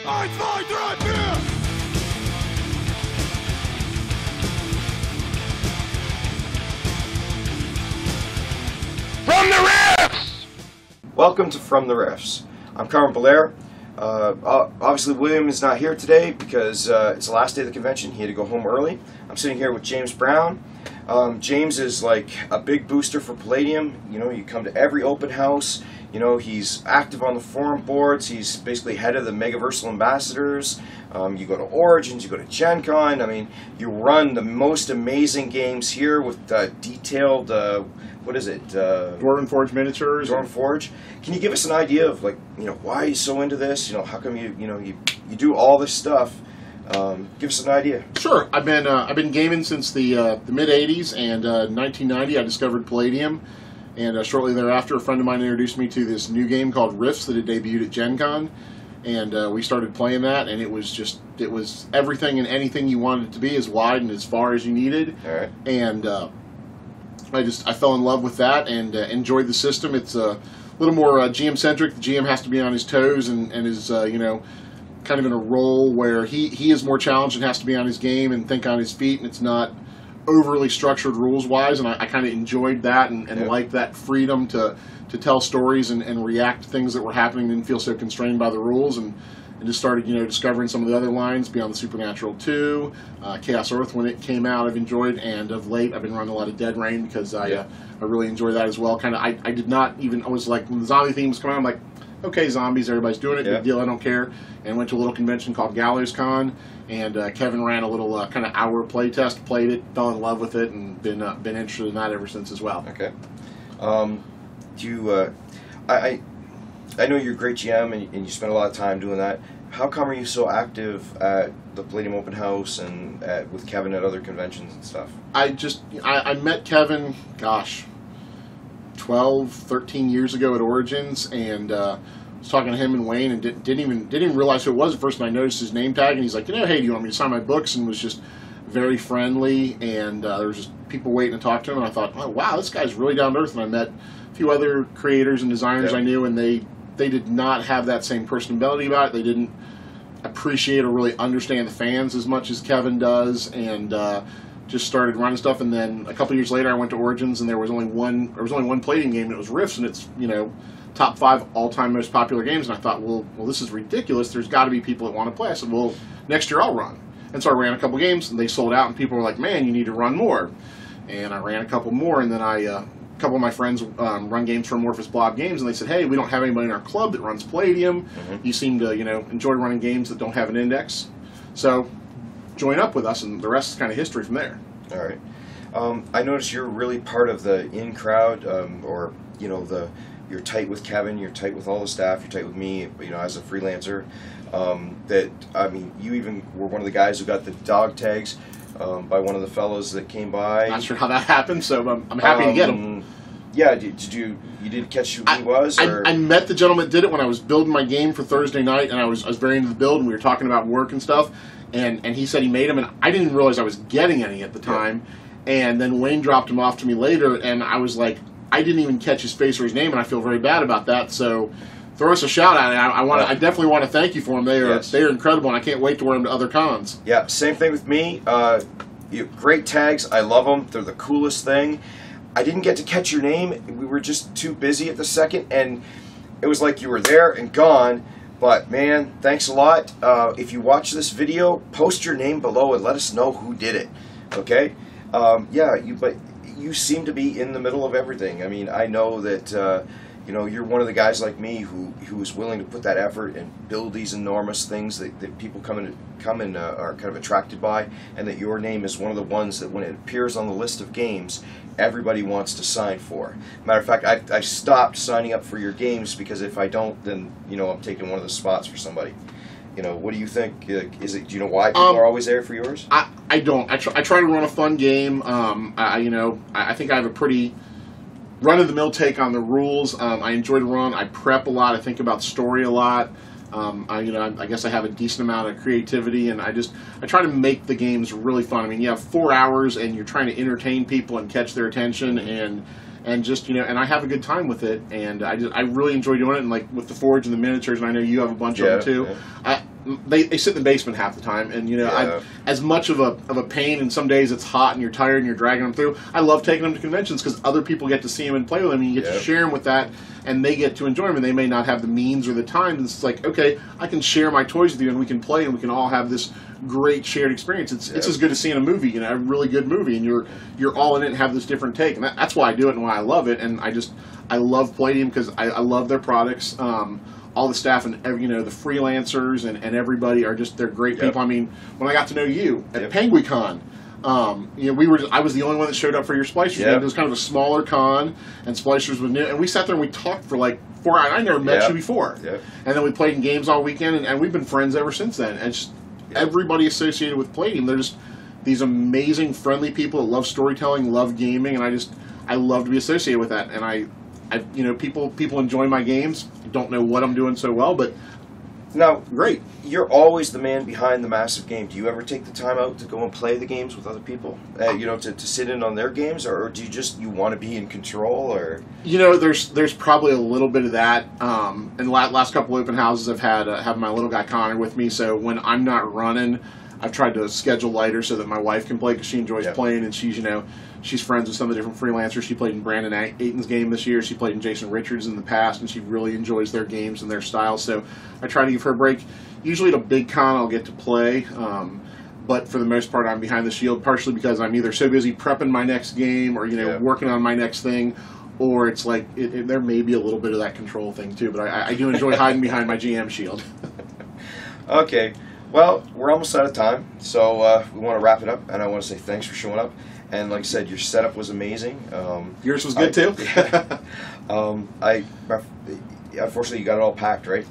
1, 2, 3, 4! From the Riffs! Welcome to From the Riffs. I'm Carmen Belair. Obviously William is not here today because it's the last day of the convention. He had to go home early. I'm sitting here with James Brown. James is like a big booster for Palladium. You know, you come to every open house. You know, he's active on the forum boards. He's basically head of the Megaversal Ambassadors. You go to Origins, you go to Gen Con. I mean, you run the most amazing games here with detailed, what is it? Dwarven Forge miniatures. Dwarven Forge. Can you give us an idea of, like, you know, why you're so into this? You know, how come you do all this stuff? Give us an idea. Sure. I've been gaming since the mid '80s, and 1990 I discovered Palladium, and shortly thereafter a friend of mine introduced me to this new game called Rifts that had debuted at Gen Con, and we started playing that, and it was everything and anything you wanted it to be, as wide and as far as you needed. All right. And I fell in love with that and enjoyed the system. It's a little more GM centric. The GM has to be on his toes and is kind of in a role where he is more challenged and has to be on his game and think on his feet, and it's not overly structured rules wise, and I kind of enjoyed that and liked that freedom to tell stories and react to things that were happening, and didn't feel so constrained by the rules, and just started discovering some of the other lines, Beyond the Supernatural 2, Chaos Earth when it came out I've enjoyed, and of late I've been running a lot of Dead Rain because I really enjoy that as well. I was like, when the zombie theme was coming out, I'm like, okay, zombies, everybody's doing it, big deal, I don't care. And went to a little convention called Gallows Con, and Kevin ran a little kind of hour play test, played it, fell in love with it, and been interested in that ever since as well. Okay. I know you're a great GM and you spend a lot of time doing that. How come are you so active at the Palladium Open House and with Kevin at other conventions and stuff? I met Kevin, gosh, 12, 13 years ago at Origins, and was talking to him and Wayne, and didn't even realize who it was at first, and I noticed his name tag, and he's like, hey, do you want me to sign my books? And was just very friendly, and there was just people waiting to talk to him, and I thought, oh wow, this guy's really down to earth. And I met a few other creators and designers I knew, and they did not have that same personality about it. They didn't appreciate or really understand the fans as much as Kevin does, and just started running stuff. And then a couple years later I went to Origins, and there was only one Palladium game, and it was Rifts, and it's top 5 all-time most popular games. And I thought, well, this is ridiculous. There's got to be people that want to play. I said, well, next year I'll run. And so I ran a couple games, and they sold out, and people were like, man, you need to run more. And I ran a couple more, and then a couple of my friends run games for Amorphous Blob Games, and they said, hey, we don't have anybody in our club that runs Palladium. You seem to enjoy running games that don't have an index, so join up with us, and the rest is kind of history from there. All right. I noticed you're really part of the in-crowd, or you're tight with Kevin, you're tight with all the staff, you're tight with me, as a freelancer. You even were one of the guys who got the dog tags by one of the fellows that came by. Not sure how that happened, so I'm happy to get them. Yeah, you did catch who he was? Or? I met the gentleman that did it when I was building my game for Thursday night, and I was very into the build, and we were talking about work and stuff, and he said he made them, and I didn't realize I was getting any at the time, and then Wayne dropped them off to me later, and I was like, I didn't even catch his face or his name, and I feel very bad about that, so throw us a shout out. I definitely want to thank you for them. They are incredible, and I can't wait to wear them to other cons. Yeah, same thing with me. Great tags. I love them. They're the coolest thing. I didn't get to catch your name. We were just too busy at the second, and it was like you were there and gone. But man, thanks a lot. If you watch this video, post your name below and let us know who did it. Okay? But you seem to be in the middle of everything. I mean, I know that you're one of the guys like me who is willing to put that effort and build these enormous things that people come and are kind of attracted by, and that your name is one of the ones that when it appears on the list of games, everybody wants to sign for. Matter of fact, I stopped signing up for your games because if I don't, then I'm taking one of the spots for somebody. What do you think? Do you know why people are always there for yours? I don't. I try to run a fun game. I think I have a pretty run-of-the-mill take on the rules. I enjoy to run. I prep a lot. I think about story a lot. I guess I have a decent amount of creativity, and I try to make the games really fun. I mean, you have 4 hours, and you're trying to entertain people and catch their attention, and I have a good time with it, and I really enjoy doing it. And like with the Forge and the miniatures, and I know you have a bunch of them too. Yeah. they sit in the basement half the time, and as much of a pain, and some days it's hot and you're tired and you're dragging them through. I love taking them to conventions because other people get to see them and play with them, and you get to share them with that, and they get to enjoy them, and they may not have the means or the time, and it's like, okay, I can share my toys with you, and we can play, and we can all have this great shared experience. It's as good as seeing a movie, a really good movie, and you're all in it and have this different take, and that's why I do it and why I love it, and I love Palladium because I love their products. All the staff and the freelancers and everybody they're great people. I mean, when I got to know you at PenguinCon, I was the only one that showed up for your Splicers. It was kind of a smaller con, and Splicers was new, and we sat there and we talked for like 4 hours. I never met you before, and then we played in games all weekend, and we've been friends ever since then. And just everybody associated with Palladium, they're just these amazing, friendly people that love storytelling, love gaming, and I love to be associated with that. And people enjoy my games. Don't know what I'm doing so well, but now, great. You're always the man behind the massive game. Do you ever take the time out to go and play the games with other people? To sit in on their games, or do you want to be in control? Or there's probably a little bit of that. In the last couple open houses, I've had my little guy Connor with me. So when I'm not running, I've tried to schedule lighter so that my wife can play because she enjoys playing, and she's friends with some of the different freelancers. She played in Brandon Ayton's game this year. She played in Jason Richards in the past, and she really enjoys their games and their styles. So I try to give her a break. Usually at a big con, I'll get to play, but for the most part, I'm behind the shield, partially because I'm either so busy prepping my next game or working on my next thing, or it's like there may be a little bit of that control thing too. But I do enjoy hiding behind my GM shield. Okay. Well, we're almost out of time, so we want to wrap it up, and I want to say thanks for showing up. And like I said, your setup was amazing. Yours was good too. Unfortunately, you got it all packed, right?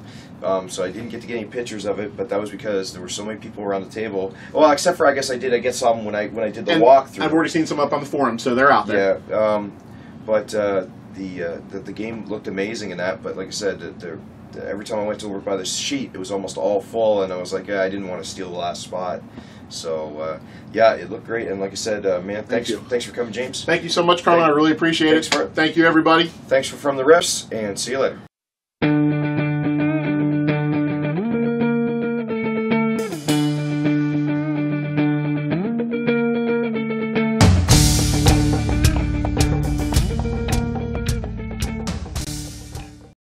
So I didn't get to get any pictures of it, but that was because there were so many people around the table. Well, except for I guess I get some when I did the walkthrough. I've already seen some up on the forum, so they're out there. Yeah, but the game looked amazing in that. But like I said, every time I went to work by the sheet, it was almost all full, and I was like, I didn't want to steal the last spot. So, it looked great, and like I said, man, thanks for coming, James. Thank you so much, Carlin. I really appreciate it. Thank you, everybody. Thanks for From the Riffs, and see you later.